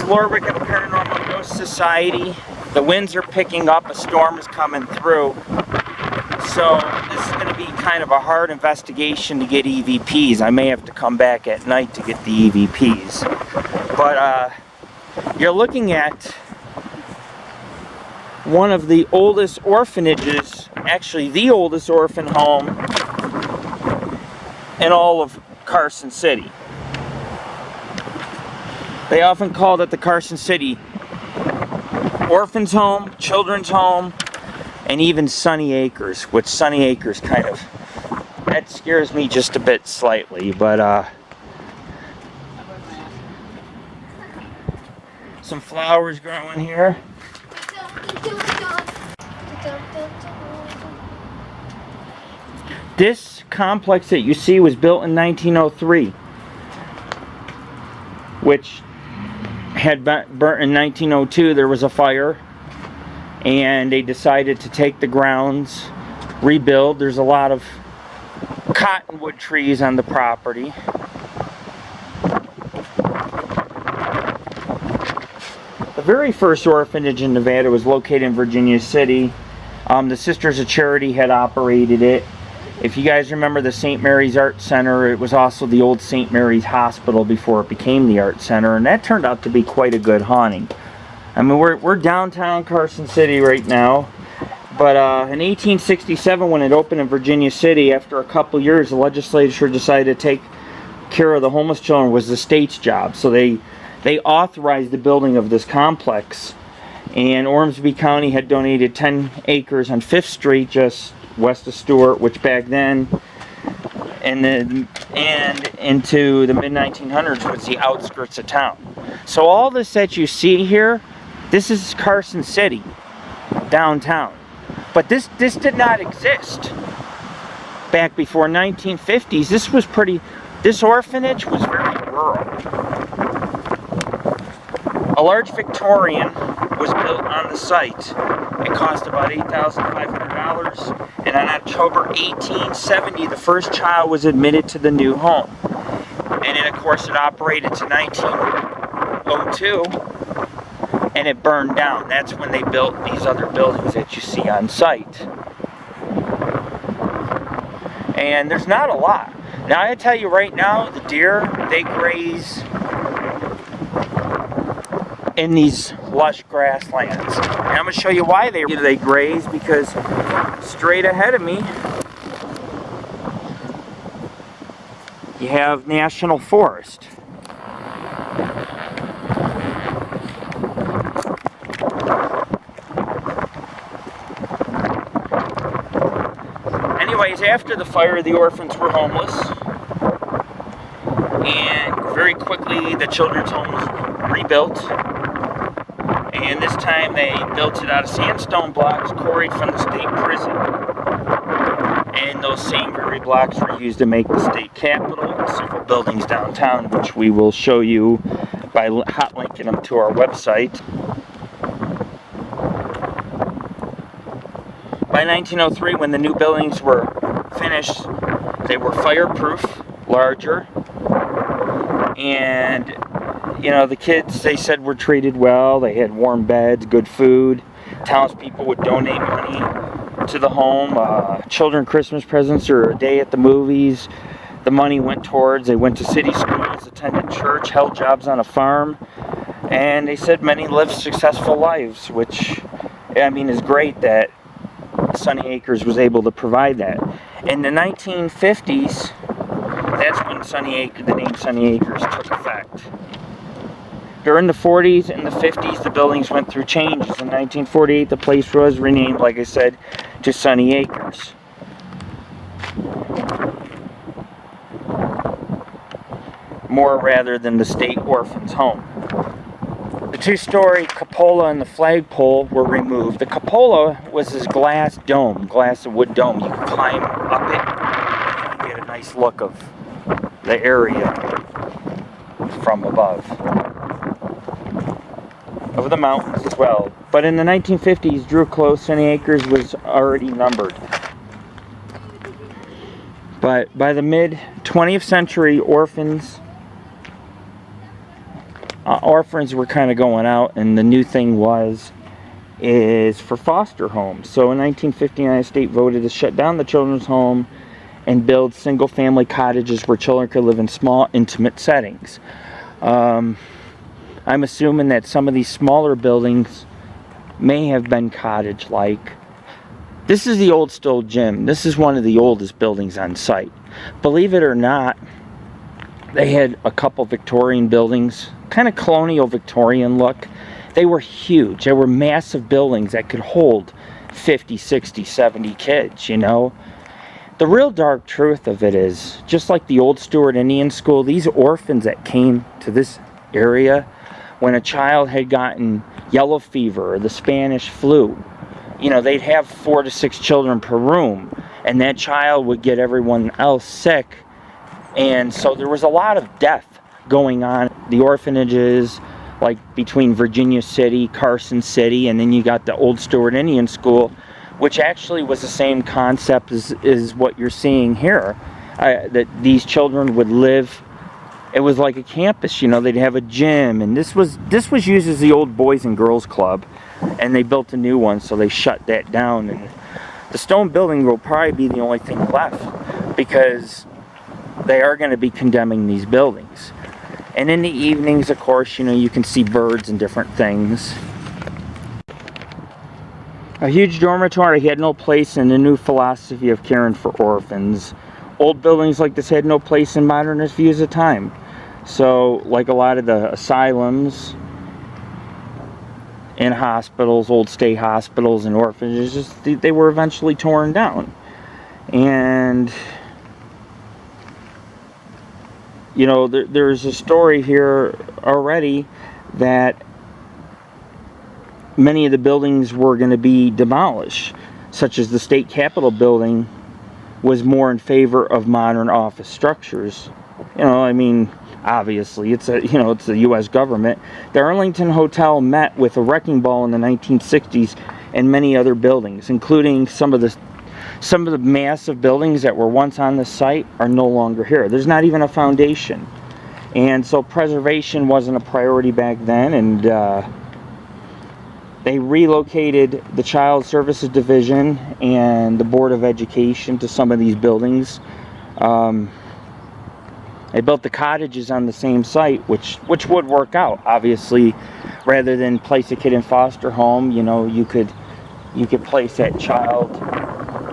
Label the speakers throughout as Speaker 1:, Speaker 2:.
Speaker 1: Florida Paranormal Ghost Society. The winds are picking up, a storm is coming through. So this is going to be kind of a hard investigation to get EVPs. I may have to come back at night to get the EVPs. But you're looking at one of the oldest orphanages, actually the oldest orphan home in all of Carson City. They often called it the Carson City Orphans Home, Children's Home, and even Sunny Acres, which Sunny Acres kind of, that scares me just a bit slightly, but some flowers growing here. This complex that you see was built in 1903, which had burnt in 1902. There was a fire, and they decided to take the grounds, rebuild. There's a lot of cottonwood trees on the property. The very first orphanage in Nevada was located in Virginia City. The Sisters of Charity had operated it. If you guys remember the St. Mary's Art Center, it was also the old St. Mary's Hospital before it became the Art Center, and that turned out to be quite a good haunting. I mean, we're downtown Carson City right now, but in 1867, when it opened in Virginia City, after a couple years, the legislature decided to take care of the homeless children. Was the state's job, so they authorized the building of this complex, and Ormsby County had donated 10 acres on 5th Street, just west of Stewart, which back then and into the mid-1900s was the outskirts of town. So all this that you see here, this is Carson City, downtown. But this did not exist back before 1950s. This orphanage was very rural. A large Victorian was built on the site. It cost about $8,500, and on October 1870, the first child was admitted to the new home. And then, of course, it operated to 1902, and it burned down. That's when they built these other buildings that you see on site. And there's not a lot. Now, I tell you right now, the deer, they graze in these lush grasslands. And I'm going to show you why they graze, because straight ahead of me you have National Forest. Anyways, after the fire, the orphans were homeless, and very quickly the children's home was rebuilt. And this time they built it out of sandstone blocks quarried from the state prison. And those same very blocks were used to make the state capitol and several buildings downtown, which we will show you by hot linking them to our website. By 1903, when the new buildings were finished, they were fireproof, larger, and you know, the kids, they said, were treated well. They had warm beds, good food. Townspeople would donate money to the home. Children Christmas presents or a day at the movies. The money went towards, they went to city schools, attended church, held jobs on a farm. And they said many lived successful lives, which, I mean, is great that Sunny Acres was able to provide that. In the 1950s, that's when the name Sunny Acres took effect. During the 40s and the 50s, the buildings went through changes. In 1948, the place was renamed, like I said, to Sunny Acres. More rather than the State Orphans Home. The two-story cupola and the flagpole were removed. The cupola was this glass wood dome. You could climb up it and get a nice look of the area from above. Of the mountains as well. But in the 1950s, drew close, Sunny Acres was already numbered. But by the mid-20th century, orphans orphans were kind of going out, and the new thing is for foster homes. So in 1959, the state voted to shut down the children's home and build single-family cottages where children could live in small, intimate settings. I'm assuming that some of these smaller buildings may have been cottage-like. This is the old Stowe Gym. This is one of the oldest buildings on site. Believe it or not, they had a couple Victorian buildings, kind of colonial Victorian look. They were huge. They were massive buildings that could hold 50, 60, 70 kids, you know. The real dark truth of it is, just like the old Stuart Indian School, these orphans that came to this area, when a child had gotten yellow fever or the Spanish flu, you know, they'd have 4 to 6 children per room, and that child would get everyone else sick. And so there was a lot of death going on. The orphanages, like between Virginia City, Carson City, and then you got the old Stuart Indian School, which actually was the same concept as what you're seeing here. That these children would live, it was like a campus, you know, they'd have a gym, and this was used as the old Boys and Girls Club, and they built a new one, so they shut that down. And the stone building will probably be the only thing left, because they are going to be condemning these buildings. And in the evenings, of course, you know, you can see birds and different things. A huge dormitory had no place in the new philosophy of caring for orphans. Old buildings like this had no place in modernist views of time. So, like a lot of the asylums and hospitals, old state hospitals and orphanages, they were eventually torn down. And, you know, there's a story here already that many of the buildings were going to be demolished, such as the state capitol building was more in favor of modern office structures. You know, I mean, obviously it's the U.S. government. The Arlington Hotel met with a wrecking ball in the 1960s, and many other buildings, including some of the massive buildings that were once on the site, are no longer here. There's not even a foundation, and so preservation wasn't a priority back then. And they relocated the Child Services Division and the Board of Education to some of these buildings. They built the cottages on the same site, which would work out. Obviously, rather than place a kid in foster home, you know, you could place that child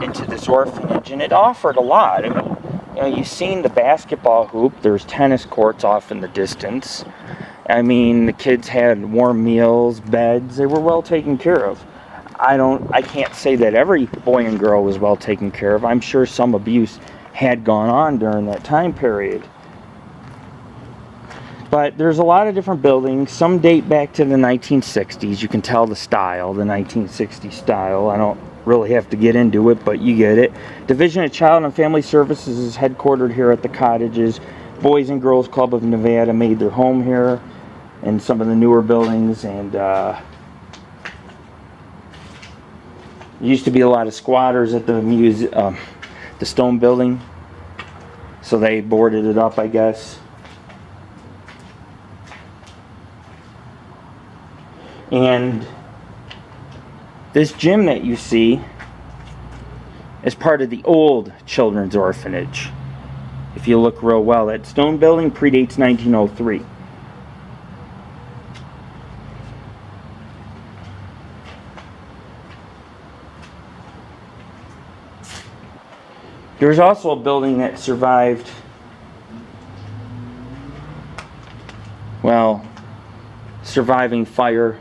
Speaker 1: into this orphanage, and it offered a lot. I mean, you know, you've seen the basketball hoop. There's tennis courts off in the distance. I mean, the kids had warm meals, beds. They were well taken care of. I can't say that every boy and girl was well taken care of. I'm sure some abuse had gone on during that time period. But there's a lot of different buildings. Some date back to the 1960s. You can tell the style, the 1960s style. I don't really have to get into it, but you get it. Division of Child and Family Services is headquartered here at the Cottages. Boys and Girls Club of Nevada made their home here in some of the newer buildings, and there used to be a lot of squatters at the the stone building, so they boarded it up, I guess. And this gym that you see is part of the old children's orphanage. If you look real well, that stone building predates 1903. There's also a building that survived, well, surviving fire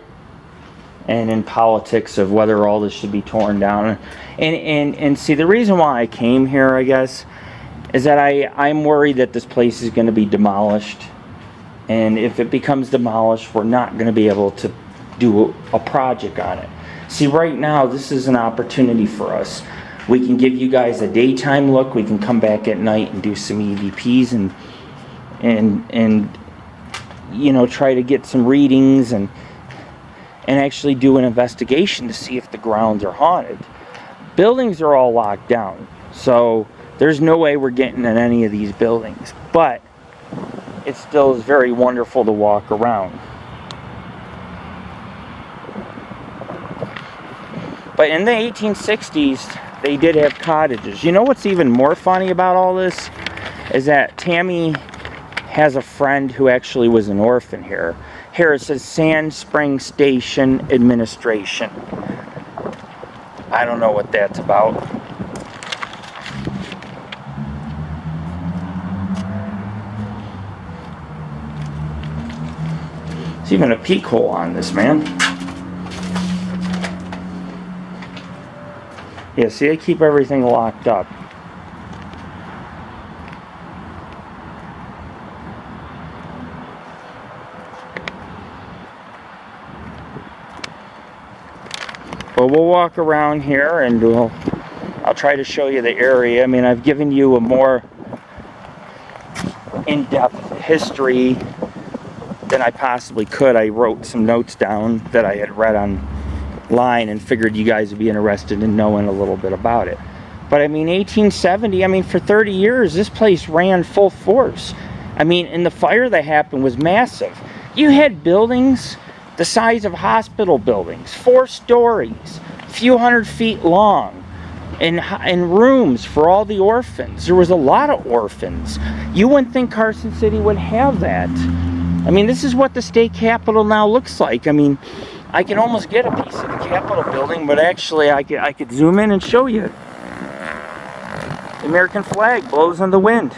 Speaker 1: and in politics of whether all this should be torn down. And see, the reason why I came here, I guess, is that I'm worried that this place is going to be demolished. And if it becomes demolished, we're not going to be able to do a project on it. See, right now, this is an opportunity for us. We can give you guys a daytime look. We can come back at night and do some EVPs and you know, try to get some readings and actually do an investigation to see if the grounds are haunted. Buildings are all locked down, so there's no way we're getting in any of these buildings. But it still is very wonderful to walk around. But in the 1860s, they did have cottages. You know what's even more funny about all this? Is that Tammy has a friend who actually was an orphan here. Here it says Sand Spring Station Administration. I don't know what that's about. There's even a peek hole on this, man. Yeah, see, they keep everything locked up. But we'll walk around here and I'll try to show you the area. I mean, I've given you a more in-depth history than I possibly could. I wrote some notes down that I had read online and figured you guys would be interested in knowing a little bit about it. But I mean, 1870, I mean, for 30 years, this place ran full force. I mean, and the fire that happened was massive. You had buildings the size of hospital buildings, 4 stories, a few hundred feet long, and rooms for all the orphans. There was a lot of orphans. You wouldn't think Carson City would have that. I mean, this is what the state capitol now looks like. I mean, I can almost get a piece of the Capitol building, but actually I could zoom in and show you. The American flag blows in the wind.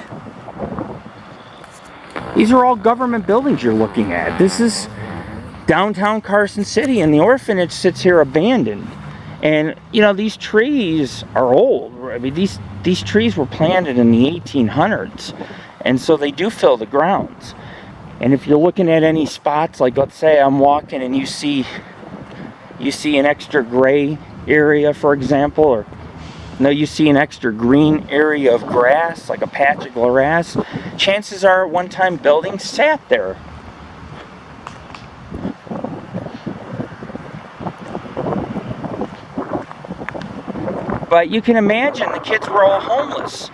Speaker 1: These are all government buildings you're looking at. This is downtown Carson City, and the orphanage sits here abandoned. And you know, these trees are old. I mean, these trees were planted in the 1800s, and so they do fill the grounds. And if you're looking at any spots, like let's say I'm walking and you see an extra gray area, for example, or no, you see an extra green area of grass, like a patch of grass, chances are at one time buildings sat there. But you can imagine the kids were all homeless.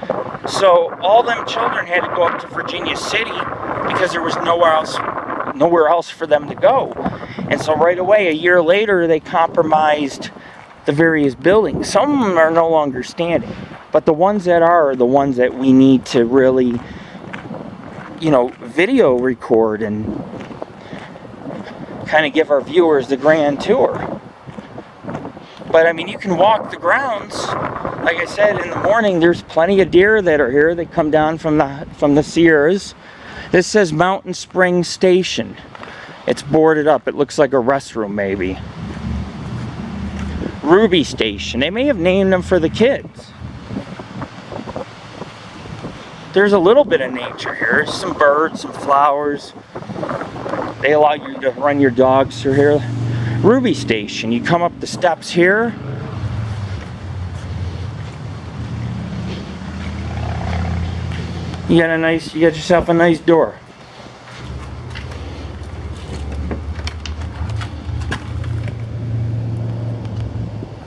Speaker 1: So all them children had to go up to Virginia City because there was nowhere else for them to go. And so right away, a year later, they compromised the various buildings. Some of them are no longer standing. But the ones that are the ones that we need to really, you know, video record and kind of give our viewers the grand tour. But I mean, you can walk the grounds. Like I said, in the morning, there's plenty of deer that are here. They come down from the Sierras. This says Mountain Spring Station. It's boarded up. It looks like a restroom, maybe. Ruby Station. They may have named them for the kids. There's a little bit of nature here. Some birds, some flowers. They allow you to run your dogs through here. Ruby Station. You come up the steps here. You got yourself a nice door.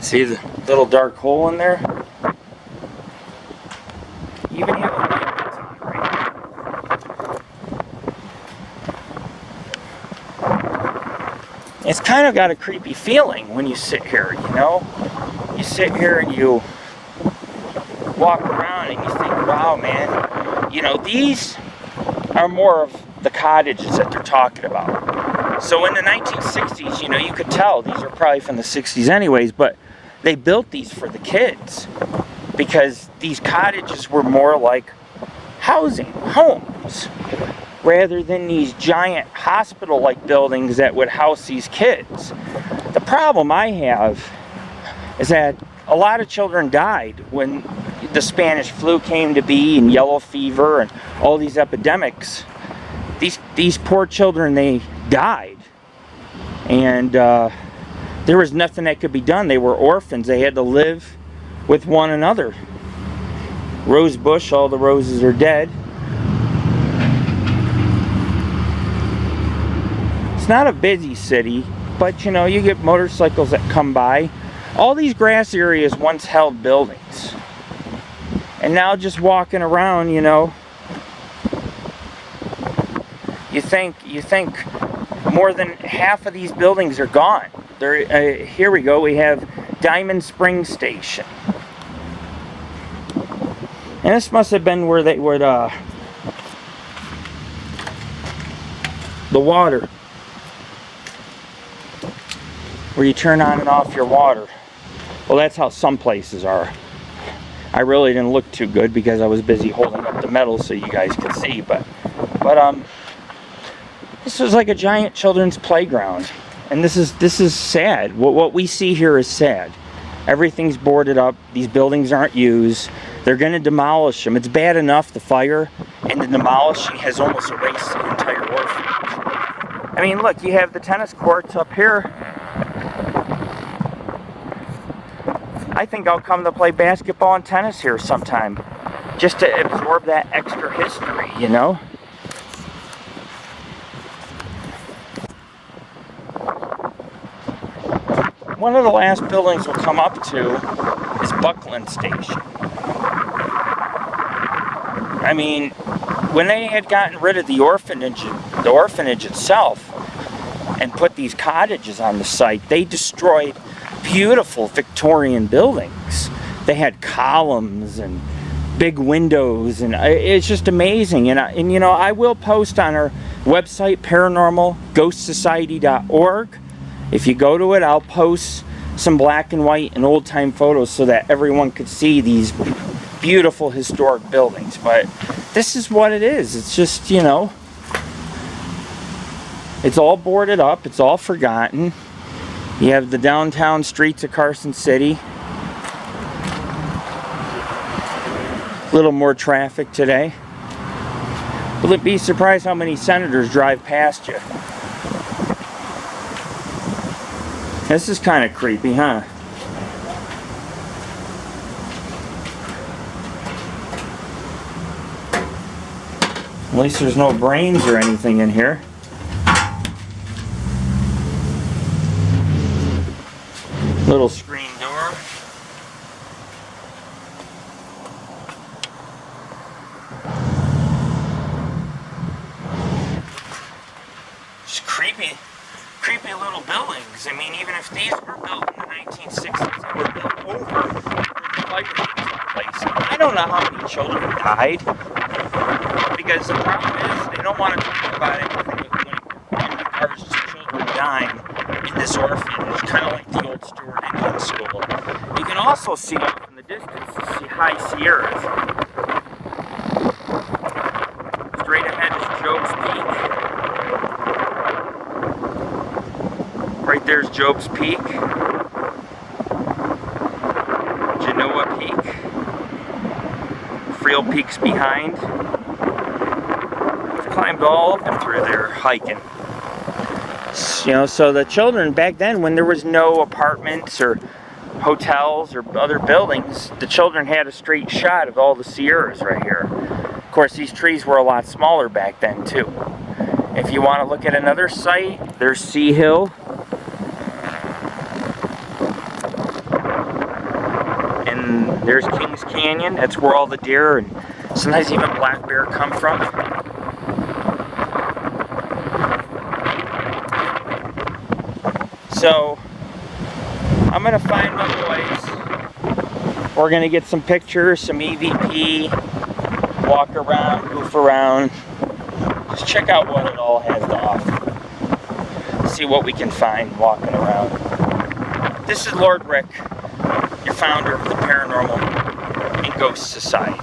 Speaker 1: See the little dark hole in there? You even have a lamp that's on the right. It's kind of got a creepy feeling when you sit here, you know? You sit here and you walk around and you think, wow, man. You know, these are more of the cottages that they're talking about. So in the 1960s, you know, you could tell these are probably from the 60s anyways, but they built these for the kids because these cottages were more like housing, homes, rather than these giant hospital-like buildings that would house these kids. The problem I have is that a lot of children died when the Spanish flu came to be, and yellow fever, and all these epidemics. These poor children, they died. And there was nothing that could be done. They were orphans. They had to live with one another. Rose bush, all the roses are dead. It's not a busy city, but you know, you get motorcycles that come by. All these grass areas once held buildings. And now just walking around, you know, you think more than half of these buildings are gone. Here we go. We have Diamond Spring Station. And this must have been where they would, the water. Where you turn on and off your water. Well, that's how some places are. I really didn't look too good because I was busy holding up the metal so you guys could see. But this was like a giant children's playground. And this is sad. What we see here is sad. Everything's boarded up. These buildings aren't used. They're going to demolish them. It's bad enough, the fire, and the demolishing has almost erased the entire orphanage. I mean, look, you have the tennis courts up here. I think I'll come to play basketball and tennis here sometime, just to absorb that extra history, you know? One of the last buildings we'll come up to is Buckland Station. I mean, when they had gotten rid of the orphanage itself and put these cottages on the site, they destroyed beautiful Victorian buildings. They had columns and big windows, and it's just amazing. And you know, I will post on our website, paranormalghostsociety.org. If you go to it, I'll post some black and white and old-time photos so that everyone could see these beautiful historic buildings. But this is what it is. It's just, you know, it's all boarded up. It's all forgotten. You have the downtown streets of Carson City. A little more traffic today. Will it be surprised how many senators drive past you? This is kind of creepy, huh? At least there's no brains or anything in here. Little screen door. Just creepy little buildings. I mean, even if these were built in the 1960s, they were built over the fire place. I don't know how many children died, because the problem is they don't want to talk about anything in regards to children dying in this orphanage, kind of like the old Stuart Indian School. You can also see off in the distance, you see high Sierras. Straight ahead is Job's Peak. Right there's Job's Peak. Genoa Peak. Friel Peak's behind. We've climbed all up and through there hiking. You know, so the children back then, when there was no apartments or hotels or other buildings, the children had a straight shot of all the Sierras right here. Of course, these trees were a lot smaller back then too. If you want to look at another site, there's Sea Hill. And there's Kings Canyon. That's where all the deer and sometimes even black bear come from. So, I'm going to find my boys. We're going to get some pictures, some EVP, walk around, goof around. Just check out what it all has to offer. See what we can find walking around. This is Lord Rick, your founder of the Paranormal and Ghost Society.